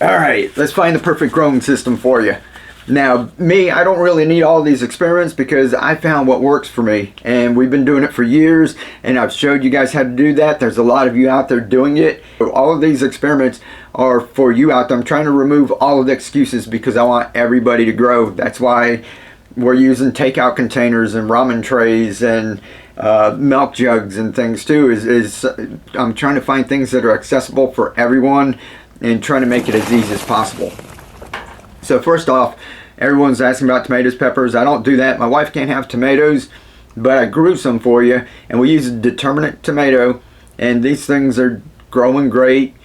All right, let's find the perfect growing system for you. Now, me, I don't really need all these experiments because I found what works for me, and we've been doing it for years, and I've showed you guys how to do that. There's a lot of you out there doing it. All of these experiments are for you out there. I'm trying to remove all of the excuses because I want everybody to grow. That's why we're using takeout containers and ramen trays and milk jugs and things too. I'm trying to find things that are accessible for everyone and trying to make it as easy as possible. So first off, everyone's asking about tomatoes, peppers. I don't do that. My wife can't have tomatoes, but I grew some for you, and we use a determinate tomato, and these things are growing great.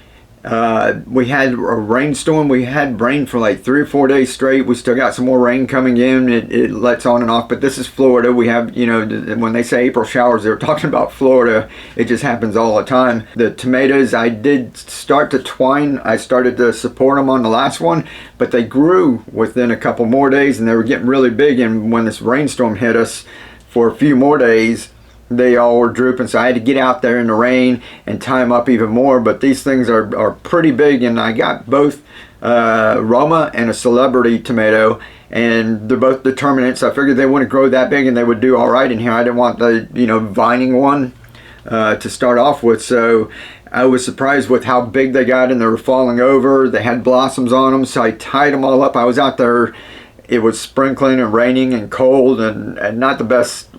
We had a rainstorm. We had rain for like 3 or 4 days straight. We still got some more rain coming in. It lets on and off, but this is Florida. We have, you know, when they say April showers, they're talking about Florida. It just happens all the time. The tomatoes, I did start to twine. I started to support them on the last one, but they grew within a couple more days, and they were getting really big, and when this rainstorm hit us for a few more days, they all were drooping, so I had to get out there in the rain and tie them up even more. But these things are pretty big, and I got both Roma and a celebrity tomato, and they're both determinate, so I figured they wouldn't grow that big and they would do all right in here. I didn't want the, you know, vining one to start off with, so I was surprised with how big they got, and they were falling over. They had blossoms on them, so I tied them all up. I was out there, it was sprinkling and raining and cold, and not the best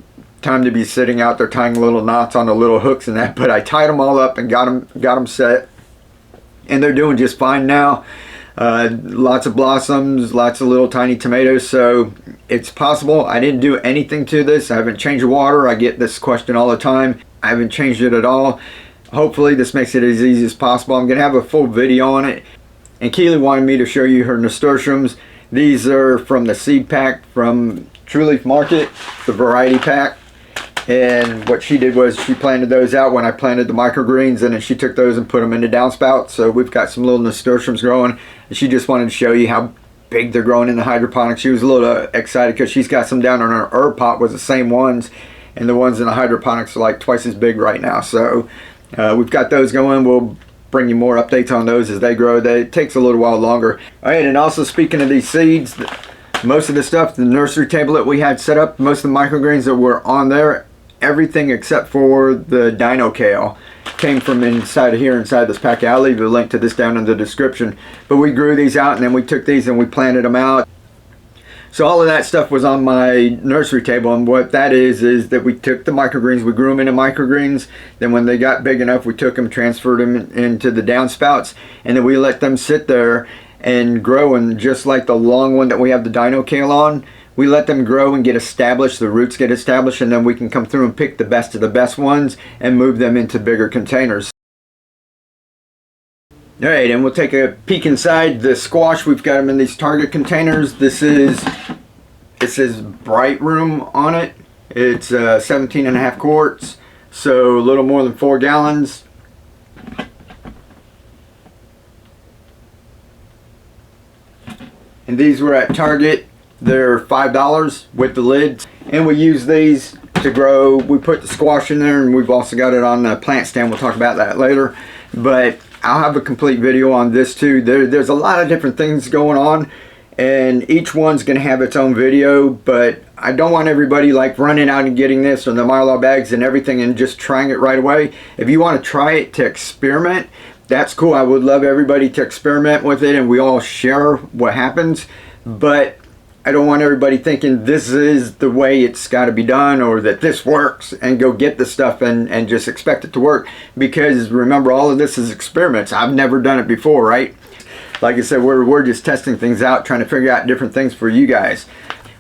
time to be sitting out there tying little knots on the little hooks and that, but I tied them all up and got them set, and they're doing just fine now. Lots of blossoms, lots of little tiny tomatoes, so it's possible. I didn't do anything to this. I haven't changed the water. I get this question all the time. I haven't changed it at all. Hopefully this makes it as easy as possible. I'm gonna have a full video on it, and Keely wanted me to show you her nasturtiums. These are from the seed pack from True Leaf Market, the variety pack. And what she did was she planted those out when I planted the microgreens, and then she took those and put them into downspouts. So we've got some little nasturtiums growing, and she just wanted to show you how big they're growing in the hydroponics. She was a little excited because she's got some down in her herb pot with the same ones, and the ones in the hydroponics are like twice as big right now. So we've got those going. We'll bring you more updates on those as they grow. It takes a little while longer. All right, and also speaking of these seeds, most of the stuff, the nursery table that we had set up, most of the microgreens that were on there, everything except for the dino kale came from inside of here, inside this packet. I'll leave a link to this down in the description. But we grew these out, and then we took these and we planted them out. So all of that stuff was on my nursery table, and what that is that we took the microgreens, we grew them into microgreens. Then when they got big enough, we took them, transferred them into the downspouts, and then we let them sit there and grow. And just like the long one that we have the dino kale on, we let them grow and get established, the roots get established, and then we can come through and pick the best of the best ones and move them into bigger containers. Alright, and we'll take a peek inside the squash. We've got them in these Target containers. It says Bright Room on it. It's 17.5 quarts, so a little more than 4 gallons. And these were at Target. They're $5 with the lids, and we use these to grow. We put the squash in there, and we've also got it on the plant stand. We'll talk about that later, but I'll have a complete video on this too. There's a lot of different things going on, and each one's gonna have its own video, but I don't want everybody like running out and getting this or the Mylar bags and everything and just trying it right away. If you want to try it to experiment, that's cool. I would love everybody to experiment with it and we all share what happens, but I don't want everybody thinking this is the way it's got to be done or that this works and go get the stuff and just expect it to work, because remember, all of this is experiments. I've never done it before, right? Like I said, we're just testing things out, trying to figure out different things for you guys.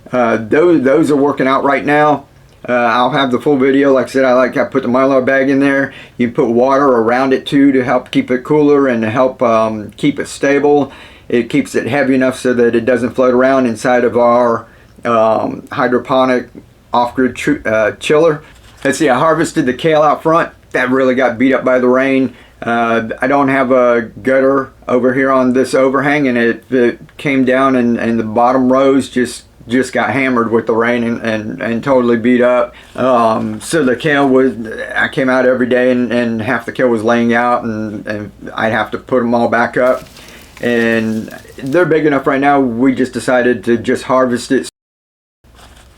Those are working out right now. I'll have the full video. Like I said, I put the Mylar bag in there. You can put water around it too to help keep it cooler and to help keep it stable. It keeps it heavy enough so that it doesn't float around inside of our hydroponic off-grid chiller. Let's see, I harvested the kale out front. That really got beat up by the rain. I don't have a gutter over here on this overhang, and it came down and the bottom rows just got hammered with the rain and totally beat up. So the kale I came out every day and half the kale was laying out, and I'd have to put them all back up. and they're big enough right now. We just decided to just harvest it.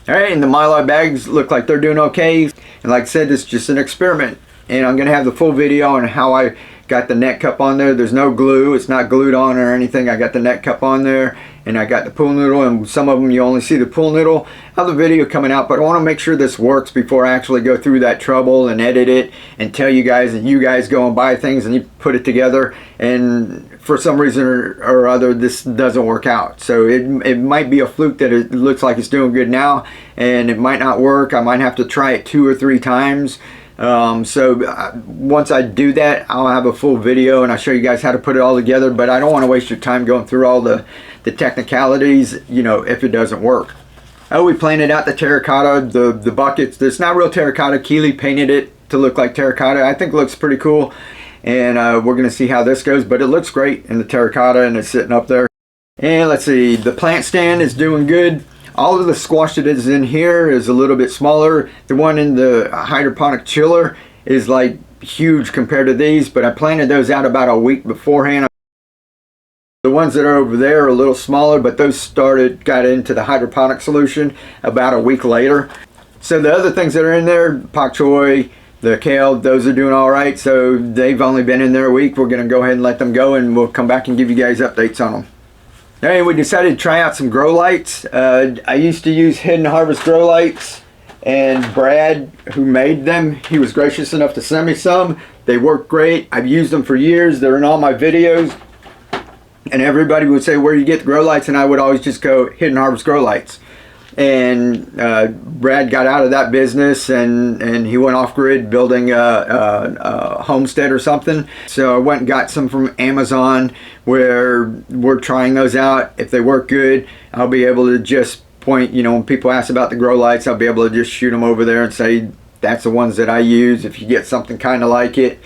Alright, and the Mylar bags look like they're doing okay. And like I said, it's just an experiment. And I'm going to have the full video on how I got the net cup on there. There's no glue. It's not glued on or anything. I got the net cup on there. And I got the pool noodle. And some of them you only see the pool noodle. I have the video coming out. But I want to make sure this works before I actually go through that trouble and edit it. And tell you guys. And you guys go and buy things and you put it together. And for some reason or other, this doesn't work out. So it might be a fluke that it looks like it's doing good now, and it might not work. I might have to try it 2 or 3 times. Once I do that, I'll have a full video and I'll show you guys how to put it all together. But I don't want to waste your time going through all the technicalities, you know, if it doesn't work. Oh, we planted out the terracotta, the buckets. It's not real terracotta. Keely painted it to look like terracotta. I think it looks pretty cool. And we're going to see how this goes, but it looks great in the terracotta and it's sitting up there. And let's see, the plant stand is doing good. All of the squash that is in here is a little bit smaller. The one in the hydroponic chiller is like huge compared to these, but I planted those out about a week beforehand. The ones that are over there are a little smaller, but those got into the hydroponic solution about a week later. So the other things that are in there, pak choi, the kale, those are doing all right. So they've only been in there a week. We're going to go ahead and let them go, and we'll come back and give you guys updates on them. Anyway, we decided to try out some grow lights. I used to use Hidden Harvest grow lights, and Brad, who made them, he was gracious enough to send me some. They work great. I've used them for years. They're in all my videos. And everybody would say, where do you get the grow lights? And I would always just go, Hidden Harvest grow lights. And Brad got out of that business, and he went off grid building a homestead or something. So I went and got some from Amazon, where we're trying those out. If they work good, I'll be able to just point, you know, when people ask about the grow lights, I'll be able to just shoot them over there and say that's the ones that I use if you get something kind of like it.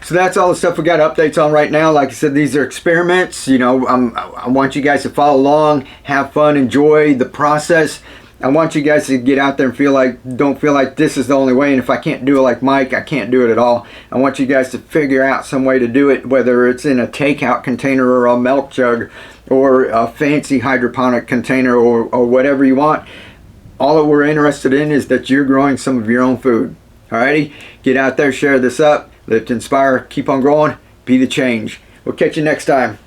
So that's all the stuff we got updates on right now. Like I said, these are experiments. You know, I want you guys to follow along, have fun, enjoy the process. I want you guys to get out there and don't feel like this is the only way, and if I can't do it like Mike, I can't do it at all. I want you guys to figure out some way to do it, whether it's in a takeout container or a milk jug or a fancy hydroponic container or whatever you want. All that we're interested in is that you're growing some of your own food. Alrighty, get out there, share this up. Live to inspire, keep on growing, be the change. We'll catch you next time.